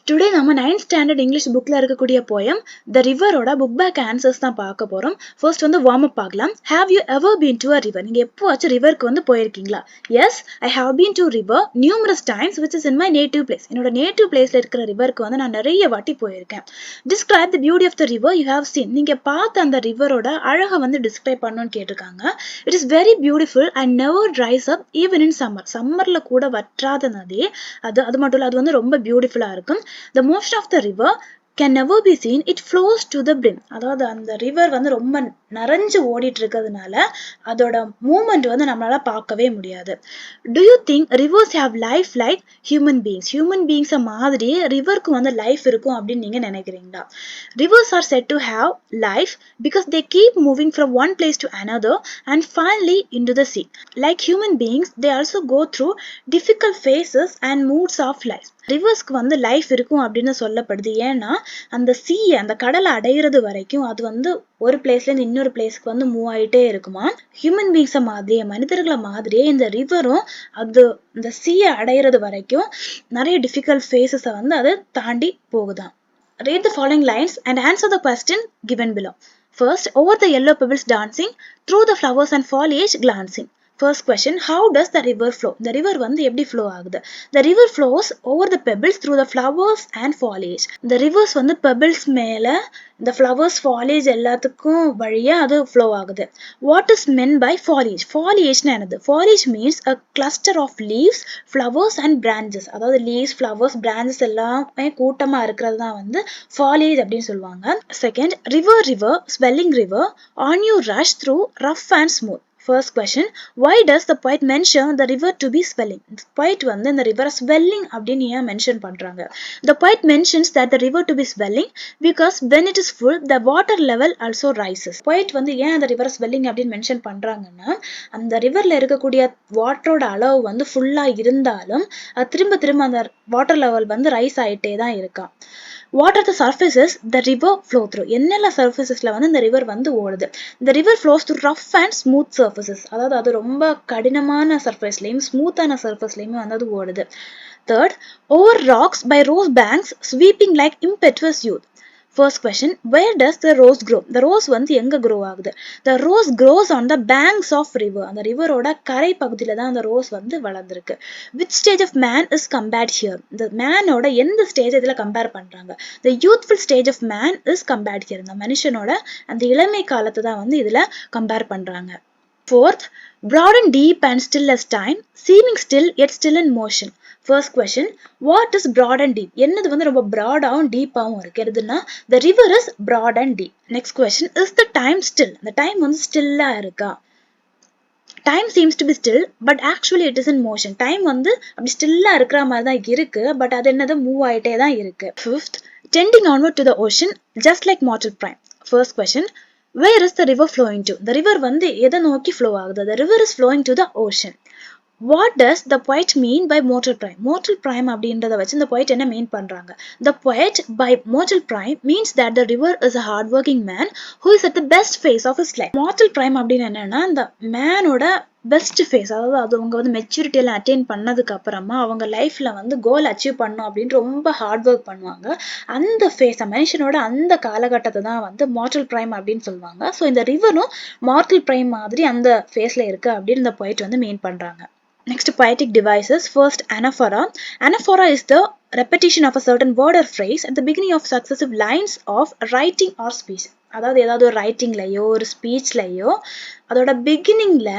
Today நம்ம 9th standard English bookல இருக்கக்கூடிய poem The River ஓட book back answers தான் பார்க்க போறோம். First வந்து warm up பார்க்கலாம். Have you ever been to a river? நீங்க எப்போவாச்சும் ரிவருக்கு வந்து போயிருக்கீங்களா? Yes, I have been to river numerous times which is in my native place. என்னோட native placeல இருக்கிற ரிவருக்கு வந்து நான் நிறைய வாட்டி போயிருக்கேன். Describe the beauty of the river you have seen. நீங்க பார்த்த அந்த ரிவரோட அழகை வந்து describe பண்ணணும்னு கேட்டிருக்காங்க. It is very beautiful and never dries up even in summer. சம்மர்ல கூட வற்றாத நதி. அது மட்டும் இல்ல அது வந்து ரொம்ப பியூட்டிஃபுல்லா இருக்கும். The motion of the river can never be seen. It flows to the brim. அதாவது அந்த ரிவர் வந்து ரொம்ப நிறைஞ்சு ஓடிட்டு இருக்கிறதுனால அதோட மூவ்மெண்ட் வந்து நம்மளால பார்க்கவே முடியாது. Do you think rivers have life like human beings? Human beings மாதிரி ரிவருக்கு வந்து லைஃப் இருக்கும் அப்படின்னு நீங்க நினைக்கிறீங்களா? Rivers are said to have life because they keep moving from one place to another and finally into the sea. Like human beings, they also go through difficult phases and moods of life. ரிவர்ஸ்க்கு வந்து life இருக்கும் அப்படின்னு சொல்லப்படுது. ஏன்னா அந்த அந்த கடலை அடையிறது வரைக்கும் அது வந்து ஒரு பிளேஸ்ல இருந்து இன்னொரு பிளேஸ்க்கு வந்து மூவ் ஆயிட்டே இருக்குமா. ஹியூமன் பீங்ஸை மாதிரியே மனிதர்களை மாதிரியே இந்த ரிவரும் அது இந்த சீயை அடையிறது வரைக்கும் நிறைய டிஃபிகல்ட் ஃபேஸஸை வந்து அது தாண்டி போகுதான். Read the following lines and answer the question given below. First, over the yellow pebbles dancing, through the flowers and foliage glancing. First question, how does the river flow? The river வந்து எப்படி flow ஆகுது? The river flows over the pebbles through the flowers and foliage. The rivers வந்து pebbles மேல இந்த flowers foliage எல்லாத்துக்கும் வழியா அது flow ஆகுது. What is meant by foliage? Foliage என்னது? Foliage means a cluster of leaves, flowers and branches. அதாவது leaves, flowers, branches எல்லாமே கூட்டமா இருக்கிறது தான் வந்து foliage அப்படின்னு சொல்லுவாங்க. Second, river, swelling river, on you rush through rough and smooth. First question, why does the poet mention the river to be swelling? The poet வந்து இந்த river swelling அப்படின்னு ஏன் மென்ஷன் பண்றாங்க? The poet mentions that the river to be swelling because when it is full, the water level also rises. Poet வந்து ஏன் அந்த river swelling அப்படின்னு mention பண்றாங்கன்னா அந்த ரிவர்ல இருக்கக்கூடிய வாட்டரோட அளவு வந்து ஃபுல்லா இருந்தாலும் திரும்ப அந்த வாட்டர் லெவல் வந்து ரைஸ் ஆயிட்டே தான் இருக்கா. What are the surfaces the river flow through? என்னெல்லாம் surfacesல வந்து இந்த river வந்து ஓடுது? The river flows through rough and smooth surfaces. அதாவது அது ரொம்ப கடினமான சர்ஃபேஸ்லயும் ஸ்மூத்தான சர்ஃபேஸ்லயுமே வந்து அது ஓடுது. Third, over rocks by rose banks sweeping like impetuous youth. First question, where does the rose grow? The rose வந்து எங்க grow ஆகுது? The rose grows on the banks of river. அந்த ரிவரோட கரை பகுதியில தான் அந்த ரோஸ் வந்து வளர்ந்துருக்கு. Which stage of man is compared here? The manோட எந்த ஸ்டேஜ் இதுல கம்பேர் பண்றாங்க? The youthful stage of man is compared here. இந்த மனுஷனோட அந்த இளமை காலத்தை தான் வந்து இதுல கம்பேர் பண்றாங்க. Fourth, broad and deep and still as time, seeming still yet still in motion. First question, what is broad and deep? என்னது வந்து ரொம்ப broad-ஆவும் deep-ஆவும் இருக்கிறதுனா the river is broad and deep. Next question, is the time still? The time வந்து still-ஆ இருக்கா? Time seems to be still, but actually it is in motion. Time வந்து அப்படி still-ஆ இருக்கிற மாதிரி தான் இருக்கு, but அது என்னது மூவ் ஆயிட்டே தான் இருக்கு. Fifth, tending onward to the ocean, just like mortal prime. First question, where is the river flowing to? The river வந்து எதை நோக்கி flow ஆகுது? The river is flowing to the ocean. What does the poet mean by mortal prime? Mortal prime அப்படின்றத வச்சு இந்த poet என்ன மீன் பண்றாங்க? The poet by mortal prime means that the river is a hardworking man who is at the best phase of his life. Mortal prime அப்படின்னு என்னன்னா இந்த மேனோட best face, அதாவது அது அவங்க வந்து மெச்சூரிட்டி எல்லாம் அட்டைன் பண்ணதுக்கு அப்புறமா அவங்க லைஃப்ல வந்து கோல் அச்சீவ் பண்ணணும் அப்படின்னு ரொம்ப ஹார்ட் ஒர்க் பண்ணுவாங்க. அந்த ஃபேஸ் மனுஷனோட அந்த காலகட்டத்தை தான் வந்து மார்டல் பிரைம் அப்படின்னு சொல்லுவாங்க. ஸோ இந்த ரிவரும் மார்டல் பிரைம் மாதிரி அந்த ஃபேஸ்ல இருக்கு அப்படின்னு இந்த poet வந்து மீன் பண்றாங்க. Next, poetic devices. First, anaphora. Anaphora is the repetition of a certain word or phrase at the beginning of successive lines of writing or speech. அதாவது ஏதாவது ஒரு ரைட்டிங்லையோ ஒரு ஸ்பீச்லையோ அதோட பிகினிங்ல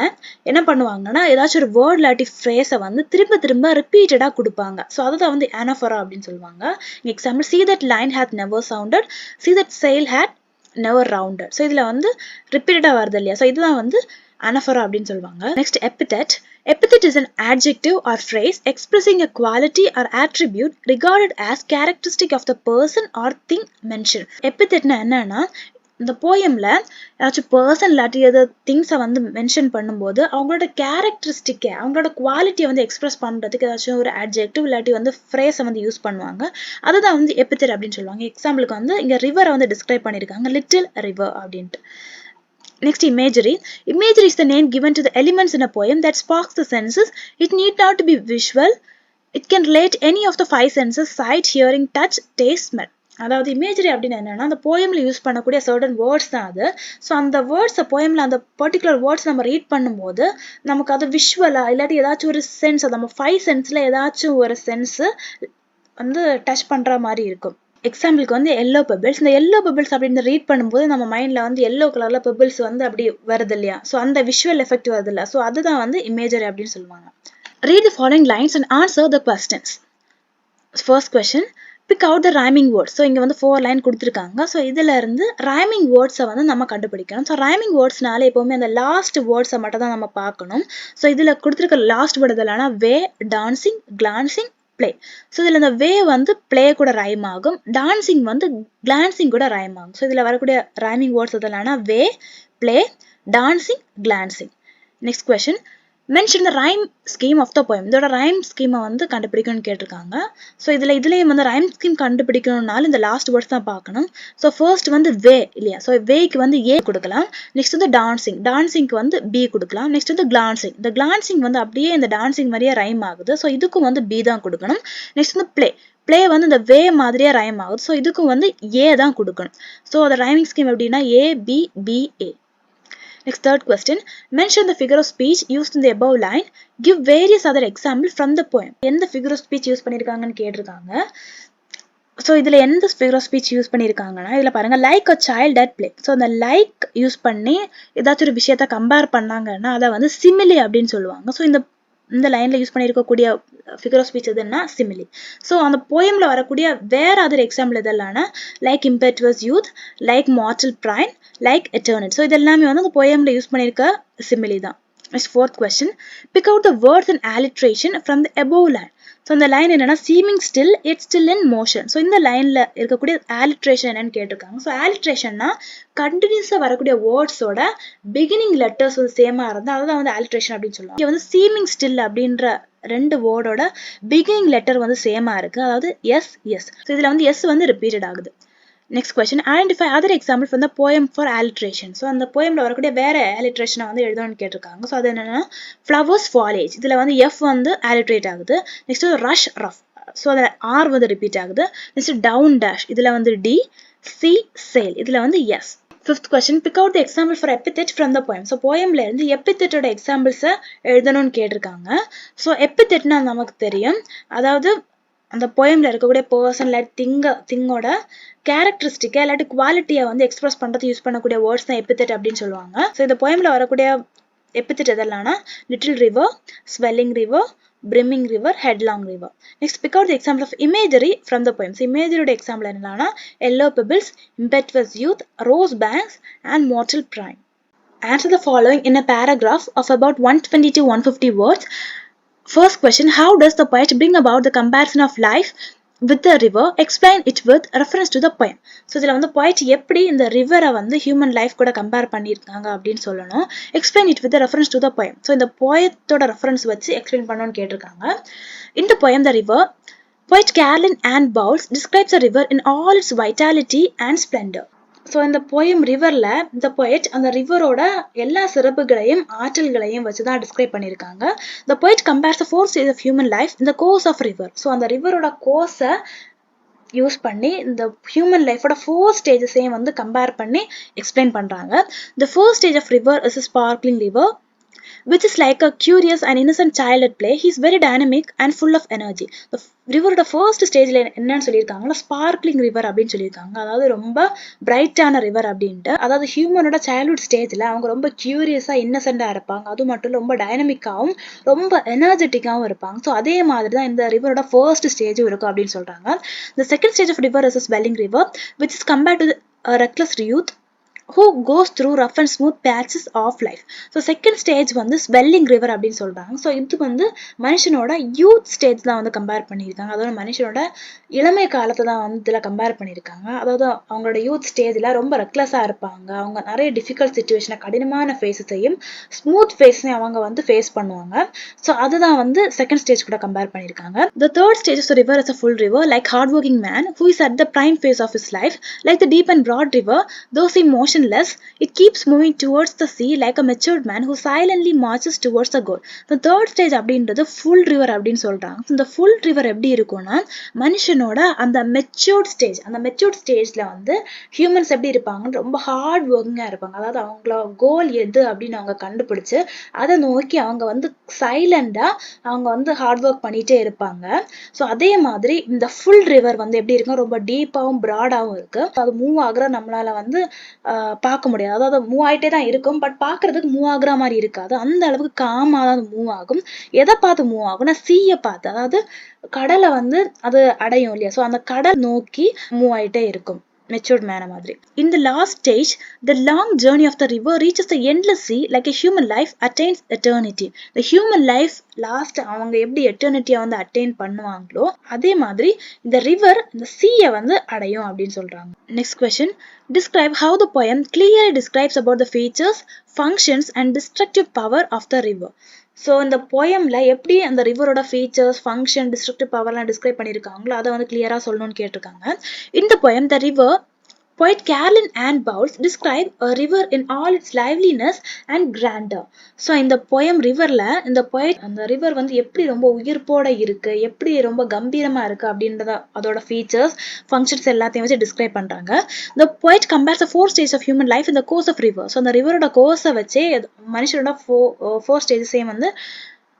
என்ன பண்ணுவாங்கன்னா ஏதாச்சும் ஒரு வேர்ட் இல்லாட்டி ஃப்ரேஸை வந்து திரும்ப ரிப்பீட்டடா கொடுப்பாங்க. ஸோ அதுதான் வந்து anaphora அப்படின்னு சொல்லுவாங்க. Example, see that line hath never sounded, see that sail had never rounded. So இதுல வந்து ரிப்பீட்டடா வருது இல்லையா? ஸோ இதுதான் வந்து anaphora அப்படின்னு சொல்லுவாங்க. Next, epithet. Epithet is an adjective or phrase expressing a quality or attribute regarded as characteristic of the person or thing mentioned. Epithetனா என்னன்னா இந்த போயம்ல ஏதாச்சும் பர்சன் இல்லாட்டி ஏதாவது திங்ஸை வந்து மென்ஷன் பண்ணும்போது அவங்களோட கேரக்டரிஸ்டிக்கை அவங்களோட குவாலிட்டியை வந்து எக்ஸ்பிரஸ் பண்றதுக்கு ஏதாச்சும் ஒரு அட்ஜெக்டிவ் இல்லாட்டி வந்து ஃப்ரேஸை வந்து யூஸ் பண்ணுவாங்க. அதுதான் வந்து எபித்தெட் அப்படின்னு சொல்லுவாங்க. எக்ஸாம்பிளுக்கு வந்து இங்க ரிவரை வந்து டிஸ்கிரைப் பண்ணியிருக்காங்க, லிட்டில் ரிவர் அப்படின்ட்டு. Next, imagery. Imagery is the name given to the elements in a poem that sparks the senses. It need not to be visual. It can relate any of the five senses: sight, hearing, touch, taste, smell. அதாவது imagery அப்படின்னு என்னன்னா அந்த போயம்ல use பண்ணக்கூடிய certain words தான் அது. So அந்த words போயம்ல அந்த particular words நம்ம ரீட் பண்ணும்போது நமக்கு அது விஷுவலா இல்லாட்டி ஏதாச்சும் ஒரு சென்ஸ், அது நம்ம ஃபைவ் சென்ஸ்ல ஏதாச்சும் ஒரு சென்ஸ் வந்து டச் பண்ற மாதிரி இருக்கும். எக்ஸாம்பிளுக்கு வந்து எல்லோ பெபிள்ஸ். இந்த எல்லோ பெபிள்ஸ் அப்படின்னு ரீட் பண்ணும்போது நம்ம மைண்ட்ல வந்து எல்லோ கலர்ல பெபிள்ஸ் வந்து அப்படி வருது இல்லையா? ஸோ அந்த விஷுவல் எஃபெக்ட் வருது இல்ல? ஸோ அதுதான் வந்து இமேஜரி அப்படின்னு சொல்லுவாங்க. Read the following lines and answer the questions. First question, pick out the rhyming words. So இங்க வந்து 4 லைன் கொடுத்திருக்காங்க. ஸோ இதுல இருந்து rhyming words வந்து நம்ம கண்டுபிடிக்கணும். ஸோ rhyming wordsனால எப்பவுமே அந்த லாஸ்ட் வேர்ட்ஸை மட்டும் தான் நம்ம பார்க்கணும். ஸோ இதுல கொடுத்திருக்க லாஸ்ட் வேர்ட் எதெல்லாம்னா வே, டான்சிங், கிளான்சிங், பிளே. ஸோ இதுல இந்த வே வந்து பிளே கூட ரைம் ஆகும், டான்சிங் வந்து கிளான்சிங் கூட ரைம் ஆகும். ஸோ இதுல வரக்கூடிய ரைமிங் வேர்ட்ஸ் எதெல்லாம்னா way, play, dancing, glancing. Next question, mention the rhyme scheme of the poem. இதோட rhyme scheme வந்து கண்டுபிடிக்கணும்னு கேட்டிருக்காங்க. ஸோ இதுலயும் வந்து rhyme scheme கண்டுபிடிக்கணும்னாலும் இந்த லாஸ்ட் வேர்ட்ஸ் தான் பார்க்கணும். ஸோ ஃபர்ஸ்ட் வந்து வே இல்லையா? ஸோ வேக்கு வந்து ஏ கொடுக்கலாம். நெக்ஸ்ட் வந்து டான்சிங், டான்சிங்க்கு வந்து பி கொடுக்கலாம். நெக்ஸ்ட் வந்து கிளான்சிங், இந்த கிளான்சிங் வந்து அப்படியே இந்த டான்சிங் மாதிரியே ரைம் ஆகுது. ஸோ இதுக்கும் வந்து பி தான் கொடுக்கணும். நெக்ஸ்ட் வந்து பிளே, பிளே வந்து இந்த வே மாதிரியே ரைம் ஆகுது. ஸோ இதுக்கும் வந்து ஏ தான் கொடுக்கணும். ஸோ அந்த ரைமிங் ஸ்கீம் எப்படின்னா ஏ B B A. Next, third question, mention the figure of speech used in the above line. Give various other examples from the poem. எந்த figure of speech யூஸ் பண்ணியிருக்காங்கன்னு கேட்டிருக்காங்க. So இதில் எந்த figure of speech use பண்ணியிருக்காங்கன்னா இதில் பாருங்கள், like a child at play. So அந்த like use பண்ணி ஏதாச்சும் ஒரு விஷயத்த கம்பேர் பண்ணாங்கன்னா அதை வந்து சிமிலி அப்படின்னு சொல்லுவாங்க. ஸோ இந்த லைனில் யூஸ் பண்ணியிருக்கக்கூடிய ஃபிகர் ஆஃப் ஸ்பீச் எதுன்னா சிமிலி. ஸோ அந்த போயமில் வரக்கூடிய வேற அதர் எக்ஸாம்பிள் இதெல்லாம்னா like impetuous youth, like mortal brain, like eternal. So இது எல்லாமே வந்து அந்த போயமில் யூஸ் பண்ணியிருக்க சிமிலி தான். Next fourth question, pick out the words and alliteration from the above line. So இந்த லைன் என்னன்னா seeming still it's still in motion. So இந்த லைனில் இருக்கக்கூடிய alliteration என்னன்னு கேட்டிருக்காங்க. ஸோ alliterationனா கண்டினியூஸாக வரக்கூடிய வேர்ட்ஸோட பிகினிங் லெட்டர்ஸ் வந்து சேமாக இருந்தால் அதுதான் வந்து alliteration அப்படின்னு சொல்லுவாங்க. இங்கே வந்து சீமிங் ஸ்டில் அப்படின்ற ரெண்டு வேர்டோட பிகினிங் லெட்டர் வந்து சேமா இருக்கு, அதாவது எஸ் எஸ். ஸோ இதில் வந்து எஸ் வந்து ரிப்பீட்டட் ஆகுது. Next question, identify other example from the poem for alliteration. So அந்த போயமில் வரக்கூடிய வேற alliteration வந்து எழுதணும்னு கேட்டிருக்காங்க. ஸோ அது என்னன்னா ஃப்ளவர்ஸ் ஃபாலேஜ், இதில் வந்து எஃப் வந்து alliterate ஆகுது. நெக்ஸ்ட் ரஷ் ரஃப், ஸோ அதில் ஆர் வந்து ரிப்பீட் ஆகுது. நெக்ஸ்ட் டவுன் டேஷ், இதில் வந்து டி, சி சேல், இதில் வந்து S. Fifth question, pick out the example for epithet from the poem. So போயம்ல இருந்து எபித்தெட்டோட எக்ஸாம்பிள்ஸை எழுதணும்னு கேட்டிருக்காங்க. ஸோ எபித்தெட்னா நமக்கு தெரியும், அதாவது அந்த போயம்ல இருக்கக்கூடிய பர்சன் இல்லாட்டி திங்கோட கேரக்டரிஸ்டிக்கை இல்லாட்டி குவாலிட்டியை வந்து எக்ஸ்பிரஸ் பண்ணுறது யூஸ் பண்ணக்கூடிய வேர்ட்ஸ் தான் எபித்தெட் அப்படின்னு சொல்லுவாங்க. ஸோ இந்த போயம்ல வரக்கூடிய எபித்தெட் எதெல்லாம்னா little river, swelling river, brimming river, headlong river. Next, pick out the example of imagery from the poem. So imagery example என்னன்னா yellow pebbles, impetuous youth, rose banks and mortal prime. Answer the following in a paragraph of about 120 to 150 words. First question, how does the poet bring about the comparison of life with the river? Explain it with reference to the poem. So இதில் வந்து poet எப்படி இந்த ரிவரை வந்து human life கூட compare பண்ணியிருக்காங்க அப்படின்னு சொல்லணும். Explain it with reference to the poem. So இந்த போயத்தோட ரெஃபரன்ஸ் வச்சு எக்ஸ்பிளைன் பண்ணணும்னு கேட்டிருக்காங்க. In the poem The River, poet Carolyn Ann Bowles describes the river in all its vitality and splendor. So இந்த poem ரிவரில் இந்த poet அந்த ரிவரோட எல்லா சிறப்புகளையும் ஆற்றல்களையும் வச்சு தான் டிஸ்கிரைப் பண்ணியிருக்காங்க. The poet compares the 4 stage of human life இந்த கோர்ஸ் ஆஃப் ரிவர். ஸோ அந்த ரிவரோட கோர்ஸை யூஸ் பண்ணி இந்த ஹியூமன் லைஃபோட 4 ஸ்டேஜஸையும் வந்து கம்பேர் பண்ணி எக்ஸ்பிளைன் பண்ணுறாங்க. The first stage of river is a sparkling river which is like a curious and innocent child at play. He is very dynamic and full of energy. The river first stage என்னன்னு சொல்லியிருக்காங்கன்னா sparkling river அப்படின்னு சொல்லியிருக்காங்க. அதாவது ரொம்ப பிரைட்டான river அப்படின்ட்டு, அதாவது ஹியூமனோட childhood ஸ்டேஜில் அவங்க ரொம்ப கியூரியஸாக இன்னசென்ட்டாக இருப்பாங்க. அது மட்டும் ரொம்ப டைனமிக்காகவும் ரொம்ப எனர்ஜெட்டிக்காகவும் இருப்பாங்க. ஸோ அதே மாதிரி தான் இந்த ரிவரோட ஃபர்ஸ்ட் ஸ்டேஜும் இருக்கும் அப்படின்னு சொல்கிறாங்க. The second stage of river is a swelling river which is compared to a reckless youth who goes through rough and smooth patches of life. So second stage வந்து ஸ்வெல்லிங் ரிவர் அப்படின்னு சொல்கிறாங்க. So இது வந்து மனுஷனோட youth stage தான் வந்து compare பண்ணியிருக்காங்க. அதாவது மனுஷனோட இளமை காலத்தை தான் வந்து இதில் கம்பேர் பண்ணியிருக்காங்க. அதாவது அவங்களோட யூத் ஸ்டேஜில் ரொம்ப ரெக்லஸாக இருப்பாங்க. அவங்க நிறைய டிஃபிகல்ட் சுச்சுவேஷனை, கடினமான ஃபேஸஸையும் ஸ்மூத் ஃபேஸையும் அவங்க வந்து ஃபேஸ் பண்ணுவாங்க. ஸோ அதுதான் வந்து செகண்ட் ஸ்டேஜ் கூட கம்பேர் பண்ணியிருக்காங்க. The third stage of the river is a full river, like hardworking man who is at the prime phase of his life, like the deep and broad river, those in motion motionless, it keeps moving towards the sea like a matured man who silently marches towards the goal. The third stage அப்படின்றது full river அப்படின்னு சொல்றாங்க. இந்த full river எப்படி இருக்கும்னா மனுஷனோட அந்த matured ஸ்டேஜ்ல வந்து ஹியூமன்ஸ் எப்படி இருப்பாங்க, ரொம்ப ஹார்ட் ஒர்க்கிங்கா இருப்பாங்க. அதாவது அவங்களோட கோல் எது அப்படின்னு அவங்க கண்டுபிடிச்சு அதை நோக்கி அவங்க வந்து சைலண்டா அவங்க வந்து ஹார்ட் ஒர்க் பண்ணிட்டே இருப்பாங்க. ஸோ அதே மாதிரி இந்த ஃபுல் ரிவர் வந்து எப்படி இருக்கும், ரொம்ப டீப்பாகவும் ப்ராடாகவும் இருக்கு. அது மூவ் ஆகுற நம்மளால வந்து பார்க்க முடியாது. அதாவது மூவ் ஆயிட்டே தான் இருக்கும், பட் பார்க்கறதுக்கு மூவ் ஆகுற மாதிரி இருக்காது. அந்த அளவுக்கு காமா தான் மூவ் ஆகும். எதை பார்த்து மூவ் ஆகும்னா சீயை பார்த்து, அதாவது கடலை வந்து அது அடையும் இல்லையா, ஸோ அந்த கடல் நோக்கி மூவ் ஆயிட்டே இருக்கும் matured man மாதிரி. In the last stage, the long journey of the river reaches the endless sea like a human life attains eternity. The human life last அவங்க எப்படி எட்டர்னிட்டியை வந்து அட்டைன் பண்ணுவாங்களோ அதே மாதிரி இந்த ரிவர் இந்த சீயை வந்து அடையும் அப்படின்னு சொல்றாங்க. Next question, describe how the poem clearly describes about the features, functions and destructive power of the river. So இந்த போயம்ல எப்படி அந்த ரிவரோட ஃபீச்சர்ஸ், ஃபங்க்ஷன், டிஸ்ட்ரக்டிவ் பவர்லாம் டிஸ்கிரைப் பண்ணியிருக்காங்களோ அதை வந்து கிளியரா சொல்லணும்னு கேட்டிருக்காங்க. இந்த poem the river Poet Carolyn Ann Bowles described a river in all its liveliness and grandeur. So இந்த போயம் ரிவர்ல இந்த போயட் அந்த ரிவர் வந்து எப்படி ரொம்ப உயிர்ப்போட இருக்கு, எப்படி ரொம்ப கம்பீரமா இருக்கு அப்படின்றத அதோட ஃபீச்சர்ஸ், ஃபங்க்ஷன்ஸ் எல்லாத்தையும் வச்சு டிஸ்கிரைப் பண்றாங்க. The poet compares the 4 stages of human life in the course of river. So அந்த ரிவரோட கோர்ஸை வச்சு மனுஷனோட 4 ஸ்டேஜஸையும் வந்து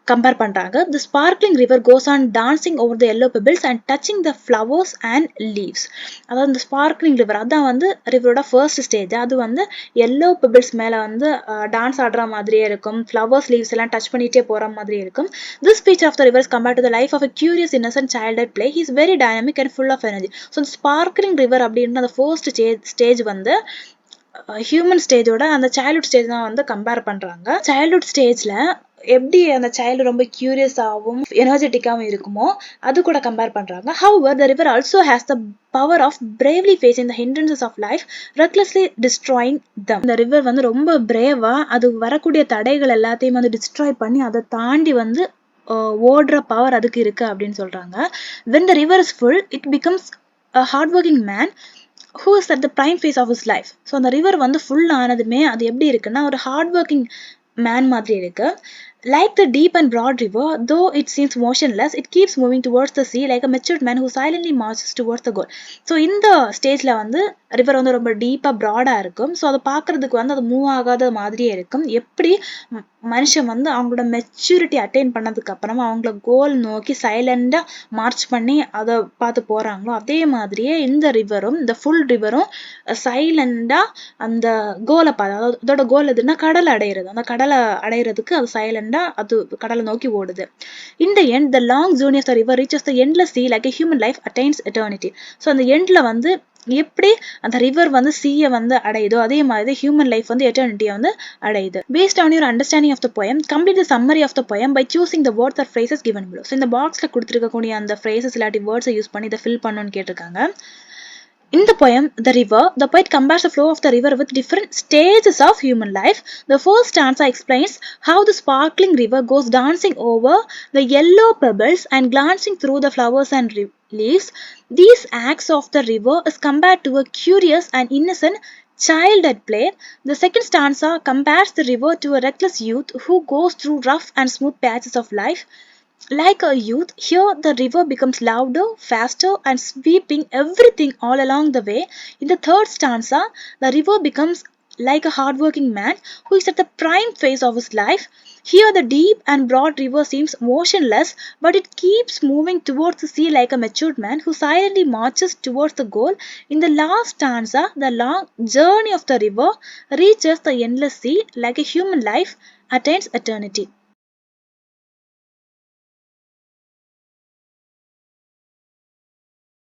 கம்பேர் பண்றாங்க. The sparkling river goes on dancing over the yellow pebbles and touching the flowers and leaves. அதாவது இந்த sparkling river அதான் வந்து ரிவரோட ஃபர்ஸ்ட் ஸ்டேஜ். அது வந்து எல்லோ பெபிள்ஸ் மேல வந்து டான்ஸ் ஆடுற மாதிரியே இருக்கும், ஃப்ளவர்ஸ் லீவ்ஸ் எல்லாம் டச் பண்ணிட்டே போற மாதிரி இருக்கும். This feature of the river is compared to the life of a curious innocent child at play. He is very dynamic and full of energy. So the sparkling river அப்படின்ற அந்த first stage வந்து human ஸ்டேஜோட அந்த childhood stage தான் வந்து compare பண்றாங்க. Childhood ஸ்டேஜ்ல எப்படி அந்த சைல்டு ரொம்ப கியூரியஸாகவும் எனர்ஜெட்டிக்காகவும் இருக்குமோ அது கூட கம்பேர் பண்றாங்க. However, the river also has the power of bravely facing the hindrances of life, recklessly destroying them. இந்த ரிவர் வந்து ரொம்ப பிரேவா அது வரக்கூடிய தடைகள் எல்லாத்தையும் வந்து டிஸ்ட்ராய் பண்ணி அதை தாண்டி வந்து ஓடுற பவர் அதுக்கு இருக்கு அப்படின்னு சொல்றாங்க. When the river is full, it becomes a hardworking man who is at the prime phase of his life. So அந்த ரிவர் வந்து ஃபுல் ஆனதுமே அது எப்படி இருக்குன்னா ஒரு ஹார்ட் ஒர்க்கிங் மேன் மாதிரி இருக்கு. Like the deep and broad river, though it seems motionless, it keeps moving towards the sea like a matured man who silently marches towards the goal. So இந்த ஸ்டேஜ்ல வந்து river வந்து ரொம்ப டீப்பா Prada இருக்கும். So அதை பார்க்கறதுக்கு வந்து அது மூவ் ஆகாத மாதிரியே இருக்கும். எப்படி மனுஷன் வந்து அவங்களோட மெச்சூரிட்டி அட்டைன் பண்ணதுக்கு அப்புறமா அவங்கள கோல் நோக்கி சைலண்டா மார்ச் பண்ணி அதை பார்த்து போறாங்களோ அதே மாதிரியே இந்த ரிவரும், இந்த ஃபுல் ரிவரும் சைலண்டா அந்த கோலை பார்த்து, அதாவது அதோட கோல் எதுன்னா கடலை அடையிறது. அந்த கடலை அடையிறதுக்கு அது சைலண்டா அது கடலை நோக்கி ஓடுது. In the end, the long journey of the river reaches the endless sea like a human life attains eternity. So அந்த எண்ட்ல வந்து எப்படி அந்த ரிவர் வந்து சீயை வந்து அடையுதோ அதே மாதிரி ஹியூமன் லைஃப் வந்து எட்டர்னிட்டியை வந்து அடையுது. Based on your understanding of the poem, complete the summary of the poem by choosing the words or phrases given below. So இந்த பாக்ஸ்ல கொடுத்துருக்கக்கூடிய அந்த phrases இல்லாட்டி வேர்ட்ஸை யூஸ் பண்ணி இதை ஃபில் பண்ணணும்னு கேட்டிருக்காங்க. In the poem, The River, the poet compares the flow of the river with different stages of human life. The first stanza explains how the sparkling river goes dancing over the yellow pebbles and glancing through the flowers and leaves. These acts of the river is compared to a curious and innocent child at play. The second stanza compares the river to a reckless youth who goes through rough and smooth patches of life. Like a youth, here the river becomes louder, faster, and sweeping everything all along the way. In the third stanza, the river becomes like a hardworking man who is at the prime phase of his life. Here the deep and broad river seems motionless, but it keeps moving towards the sea like a matured man who silently marches towards the goal. In the last stanza, the long journey of the river reaches the endless sea like a human life attains eternity.